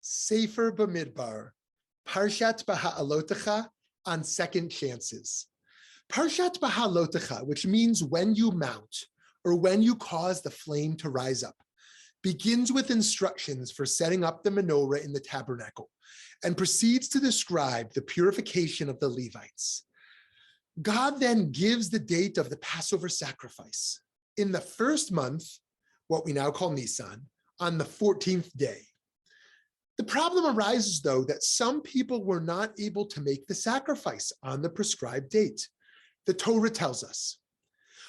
Sefer B'Midbar, Parshat Beha'alotcha on second chances. Parshat Beha'alotcha, which means when you mount or when you cause the flame to rise up, begins with instructions for setting up the menorah in the tabernacle and proceeds to describe the purification of the Levites. God then gives the date of the Passover sacrifice in the first month, what we now call Nisan, on the 14th day. The problem arises, though, that some people were not able to make the sacrifice on the prescribed date. The Torah tells us.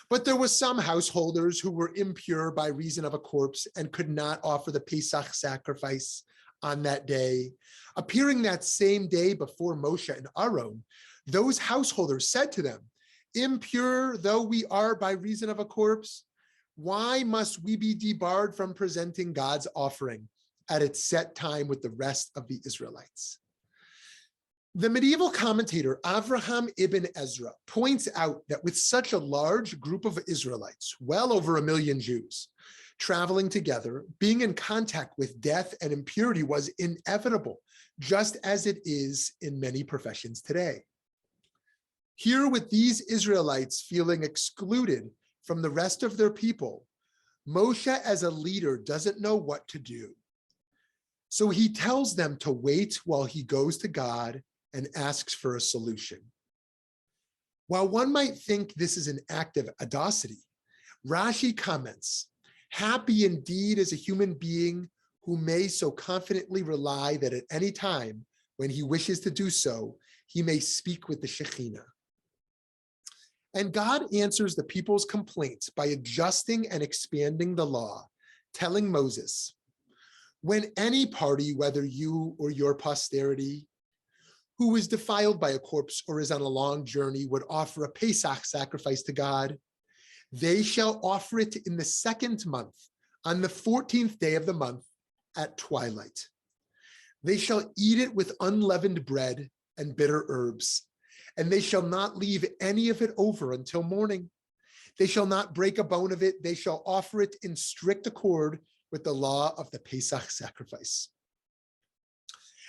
But there were some householders who were impure by reason of a corpse and could not offer the Pesach sacrifice on that day. Appearing that same day before Moshe and Aaron, those householders said to them, "Impure though we are by reason of a corpse, why must we be debarred from presenting God's offering at its set time with the rest of the Israelites?" The medieval commentator Avraham ibn Ezra points out that with such a large group of Israelites, well over 1 million Jews, traveling together, being in contact with death and impurity was inevitable, just as it is in many professions today. Here, with these Israelites feeling excluded from the rest of their people, Moshe as a leader doesn't know what to do. So he tells them to wait while he goes to God and asks for a solution. While one might think this is an act of audacity, Rashi comments, "Happy indeed is a human being who may so confidently rely that at any time when he wishes to do so, he may speak with the Shekhinah." And God answers the people's complaints by adjusting and expanding the law, telling Moses, "When any party, whether you or your posterity, who is defiled by a corpse or is on a long journey, would offer a Pesach sacrifice to God, they shall offer it in the second month, on the 14th day of the month at twilight. They shall eat it with unleavened bread and bitter herbs, and they shall not leave any of it over until morning. They shall not break a bone of it. They shall offer it in strict accord with the law of the Pesach sacrifice."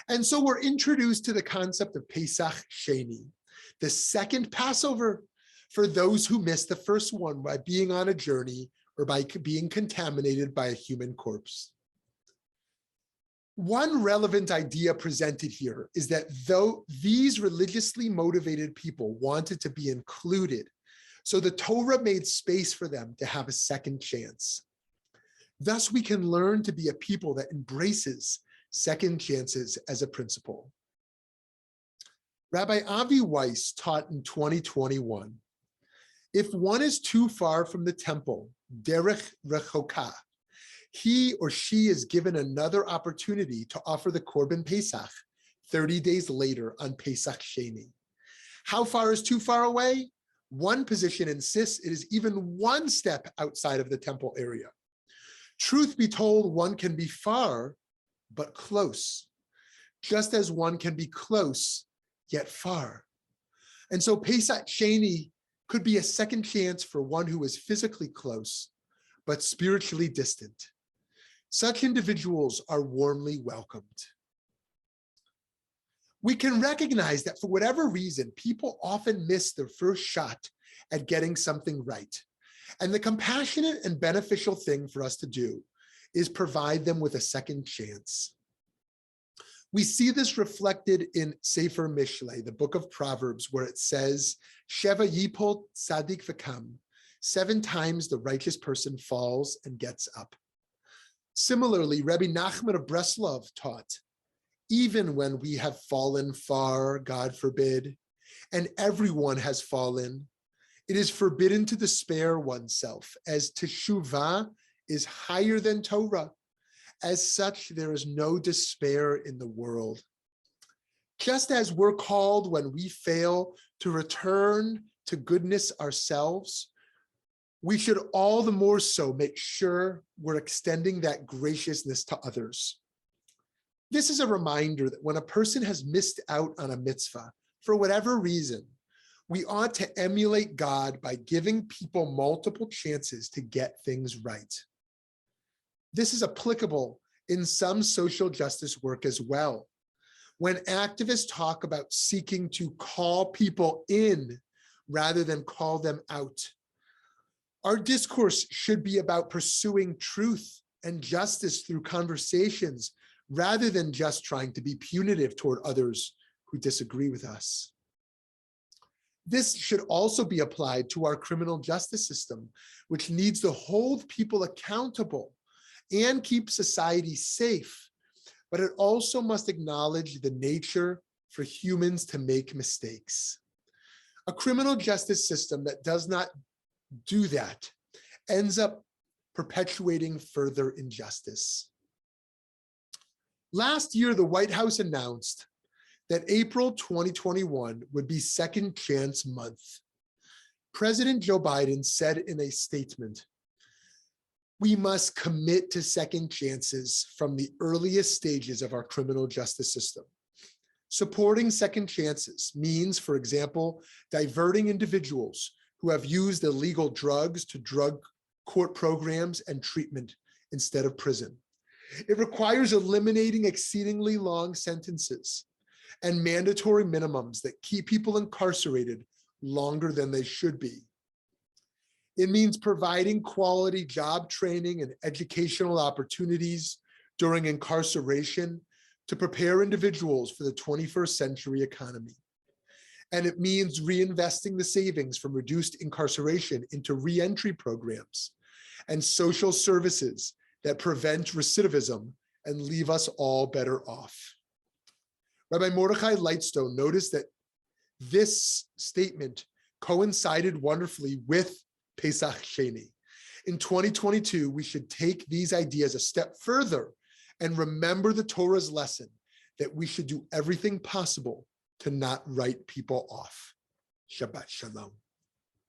And so we're introduced to the concept of Pesach Sheni, the second Passover for those who missed the first one by being on a journey or by being contaminated by a human corpse. One relevant idea presented here is that though these religiously motivated people wanted to be included, so the Torah made space for them to have a second chance. Thus, we can learn to be a people that embraces second chances as a principle. Rabbi Avi Weiss taught in 2021, if one is too far from the temple, derech rechoka, he or she is given another opportunity to offer the Korban Pesach 30 days later on Pesach Sheni. How far is too far away? One position insists it is even one step outside of the temple area. Truth be told, one can be far, but close, just as one can be close, yet far. And so Pesach Sheni could be a second chance for one who is physically close, but spiritually distant. Such individuals are warmly welcomed. We can recognize that for whatever reason, people often miss their first shot at getting something right. And the compassionate and beneficial thing for us to do is provide them with a second chance. We see this reflected in Sefer Mishlei, the book of Proverbs, where it says, "Sheva yipol tzadik v'kam," 7 times the righteous person falls and gets up. Similarly, Rabbi Nachman of Breslov taught, even when we have fallen far, God forbid, and everyone has fallen, it is forbidden to despair oneself, as teshuvah is higher than Torah. As such, there is no despair in the world. Just as we're called when we fail to return to goodness ourselves, we should all the more so make sure we're extending that graciousness to others. This is a reminder that when a person has missed out on a mitzvah, for whatever reason, we ought to emulate God by giving people multiple chances to get things right. This is applicable in some social justice work as well. When activists talk about seeking to call people in rather than call them out, our discourse should be about pursuing truth and justice through conversations rather than just trying to be punitive toward others who disagree with us. This should also be applied to our criminal justice system, which needs to hold people accountable and keep society safe, but it also must acknowledge the nature for humans to make mistakes. A criminal justice system that does not do that ends up perpetuating further injustice. Last year, the White House announced that April 2021 would be Second Chance Month. President Joe Biden said in a statement, "We must commit to second chances from the earliest stages of our criminal justice system." Supporting second chances means, for example, diverting individuals who have used illegal drugs to drug court programs and treatment instead of prison. It requires eliminating exceedingly long sentences and mandatory minimums that keep people incarcerated longer than they should be. It means providing quality job training and educational opportunities during incarceration to prepare individuals for the 21st century economy. And it means reinvesting the savings from reduced incarceration into re-entry programs and social services that prevent recidivism and leave us all better off. Rabbi Mordechai Lightstone noticed that this statement coincided wonderfully with Pesach Sheni. In 2022, we should take these ideas a step further and remember the Torah's lesson that we should do everything possible to not write people off. Shabbat Shalom.